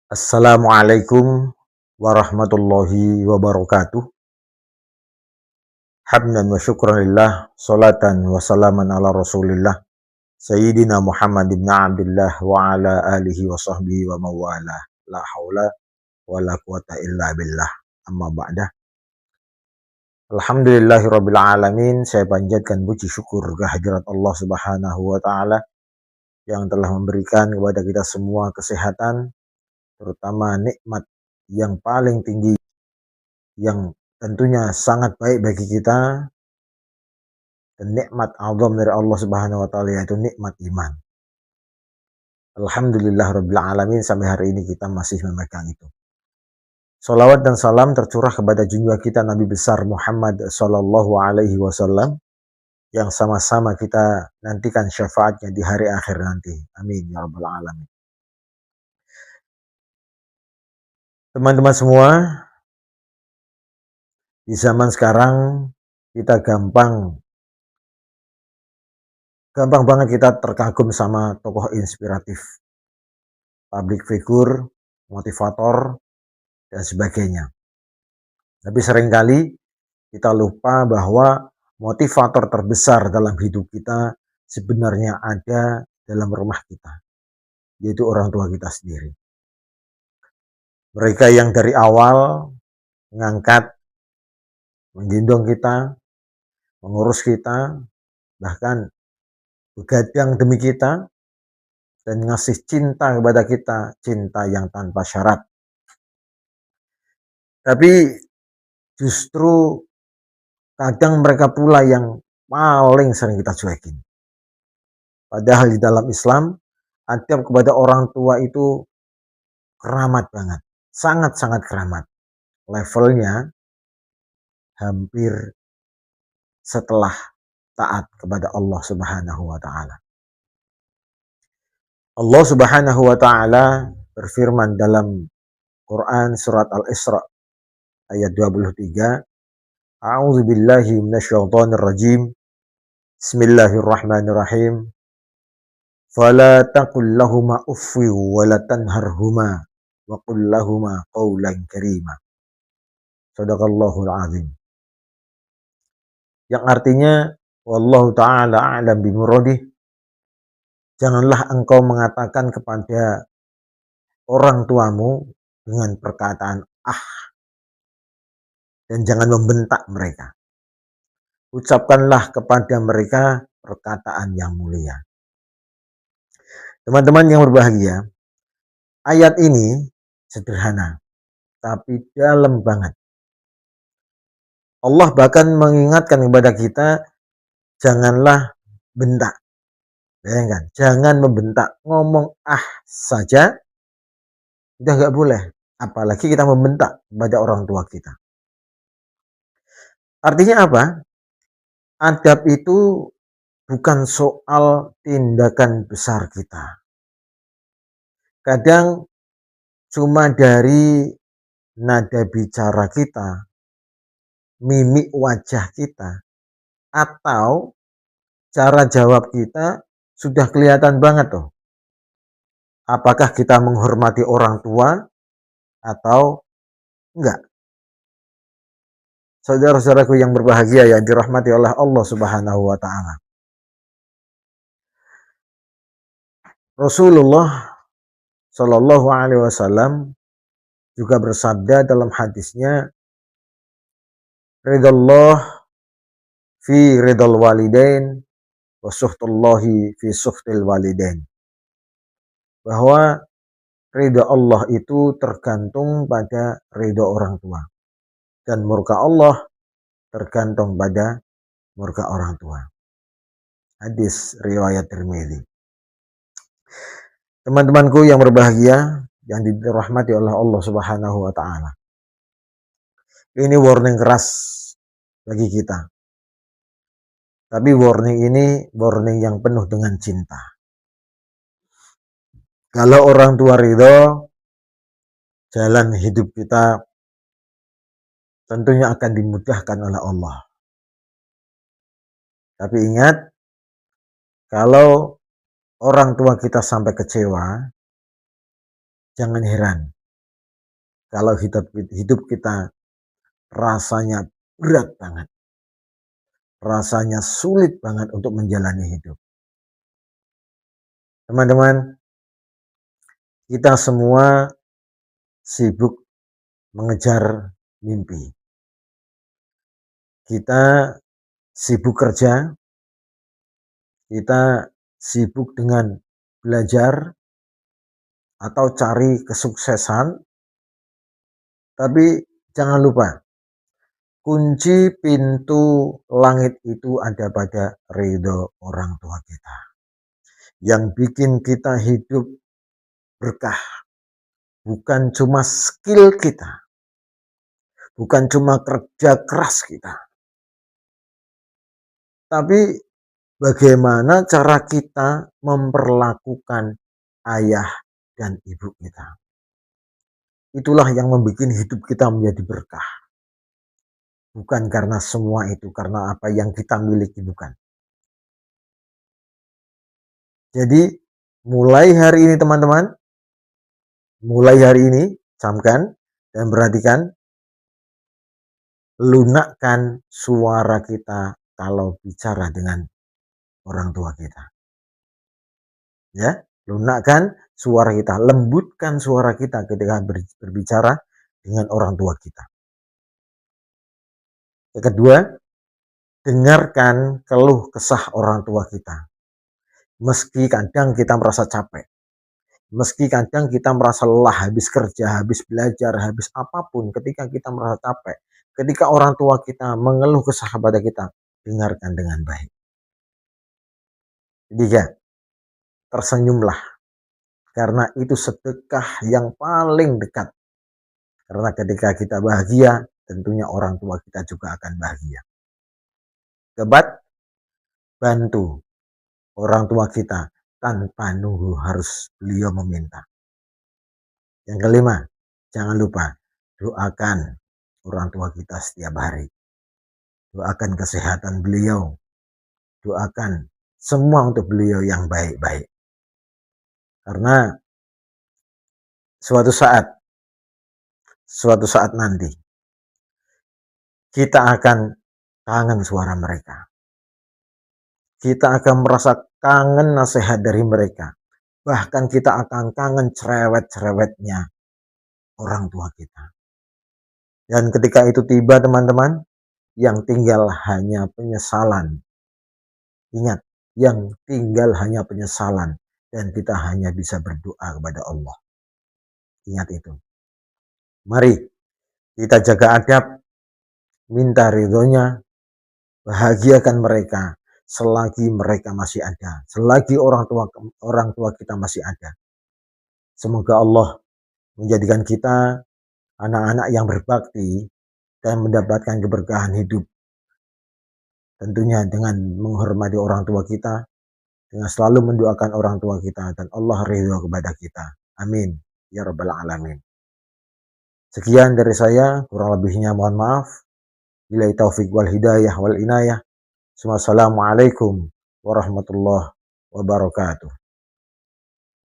Assalamualaikum warahmatullahi wabarakatuh. Hamdan wa syukranillah, salatan wa salaman ala rasulillah, Sayyidina Muhammad ibn Abdullah wa ala alihi wa sahbihi wa mawala. La hawla wa la quwata illa billah. Amma ba'dah. Alhamdulillahi rabbil alamin. Saya panjatkan puji syukur kehadirat Allah subhanahu wa ta'ala yang telah memberikan kepada kita semua kesehatan, terutama nikmat yang paling tinggi yang tentunya sangat baik bagi kita, dan nikmat azam dari Allah Subhanahu wa taala yaitu nikmat iman. Alhamdulillah rabbil alamin, sampai hari ini kita masih memegang itu. Salawat dan salam tercurah kepada junjungan kita Nabi besar Muhammad sallallahu alaihi wasallam yang sama-sama kita nantikan syafaatnya di hari akhir nanti. Amin ya rabbal alamin. Teman-teman semua, di zaman sekarang kita gampang banget kita terkagum sama tokoh inspiratif, public figure, motivator, dan sebagainya. Tapi seringkali kita lupa bahwa motivator terbesar dalam hidup kita sebenarnya ada dalam rumah kita, yaitu orang tua kita sendiri. Mereka yang dari awal mengangkat, menggendong kita, mengurus kita, bahkan begadang demi kita, dan ngasih cinta kepada kita, cinta yang tanpa syarat. Tapi justru kadang mereka pula yang paling sering kita cuekin. Padahal di dalam Islam, adab kepada orang tua itu keramat banget. Sangat-sangat keramat. Levelnya hampir setelah taat kepada Allah Subhanahu wa ta'ala. Allah Subhanahu wa ta'ala berfirman dalam Quran surat Al-Isra ayat 23. A'udzu billahi minasyaitonir rajim. Bismillahirrahmanirrahim. Fala taqul lahuma uffi wa la tanharhuma wa qul lahuma qawlan karima. Shadaqallahul azim. Yang artinya, wallahu ta'ala a'lam bimuradih, janganlah engkau mengatakan kepada orang tuamu dengan perkataan dan jangan membentak mereka. Ucapkanlah kepada mereka perkataan yang mulia. Teman-teman yang berbahagia, ayat ini sederhana, tapi dalam banget. Allah bahkan mengingatkan kepada kita, janganlah bentak. Bayangkan, jangan membentak, ngomong saja, udah gak boleh. Apalagi kita membentak kepada orang tua kita. Artinya apa? Adab itu bukan soal tindakan besar kita. Kadang cuma dari nada bicara kita, mimik wajah kita, atau cara jawab kita sudah kelihatan banget tuh. Apakah kita menghormati orang tua atau enggak? Saudara-saudaraku yang berbahagia yang dirahmati oleh Allah Subhanahu wa ta'ala. Rasulullah Shallallahu alaihi wasallam juga bersabda dalam hadisnya, ridallah fi ridal walidain wa suhtullahi fi suhtil walidain. Bahwa ridha Allah itu tergantung pada ridha orang tua, dan murka Allah tergantung pada murka orang tua. Hadis riwayat Tirmidzi. Teman-temanku yang berbahagia yang dirahmati oleh Allah Subhanahu wa ta'ala. Ini warning keras bagi kita. Tapi warning ini warning yang penuh dengan cinta. Kalau orang tua ridho, jalan hidup kita tentunya akan dimudahkan oleh Allah. Tapi ingat, kalau orang tua kita sampai kecewa, jangan heran. kalau hidup kita rasanya berat banget, rasanya sulit banget untuk menjalani hidup. Teman-teman, kita semua sibuk mengejar mimpi. Kita sibuk kerja, kita sibuk dengan belajar atau cari kesuksesan, tapi jangan lupa, kunci pintu langit itu ada pada ridho orang tua kita. Yang bikin kita hidup berkah, bukan cuma skill kita, bukan cuma kerja keras kita, tapi bagaimana cara kita memperlakukan ayah dan ibu kita. Itulah yang membuat hidup kita menjadi berkah. Bukan karena semua itu, karena apa yang kita miliki, bukan. Jadi mulai hari ini teman-teman, mulai hari ini camkan dan perhatikan, lunakkan suara kita kalau bicara dengan orang tua kita. Ya, lunakkan suara kita, lembutkan suara kita ketika berbicara dengan orang tua kita. Yang kedua, dengarkan keluh kesah orang tua kita. Meski kadang kita merasa capek, meski kadang kita merasa lelah, habis kerja, habis belajar, habis apapun, ketika kita merasa capek, ketika orang tua kita mengeluh kesah kepada kita, dengarkan dengan baik. Ketiga, tersenyumlah, karena itu sedekah yang paling dekat. Karena ketika kita bahagia, tentunya orang tua kita juga akan bahagia. Keempat, bantu orang tua kita tanpa nunggu harus beliau meminta. Yang kelima, jangan lupa doakan orang tua kita setiap hari. Doakan kesehatan beliau. Doakan semua untuk beliau yang baik-baik. Karena suatu saat nanti kita akan kangen suara mereka. Kita akan merasa kangen nasihat dari mereka. Bahkan kita akan kangen cerewet-cerewetnya orang tua kita. Dan ketika itu tiba teman-teman, yang tinggal hanya penyesalan. Ingat, yang tinggal hanya penyesalan. Dan kita hanya bisa berdoa kepada Allah. Ingat itu. Mari kita jaga adab, minta ridhonya, bahagiakan mereka selagi mereka masih ada, selagi orang tua kita masih ada. Semoga Allah menjadikan kita anak-anak yang berbakti dan mendapatkan keberkahan hidup. Tentunya dengan menghormati orang tua kita, dengan selalu mendoakan orang tua kita, dan Allah ridho kepada kita. Amin. Ya Rabbal Alamin. Sekian dari saya, kurang lebihnya mohon maaf. Billahi taufik wal hidayah wal inayah. Assalamualaikum warahmatullahi wabarakatuh.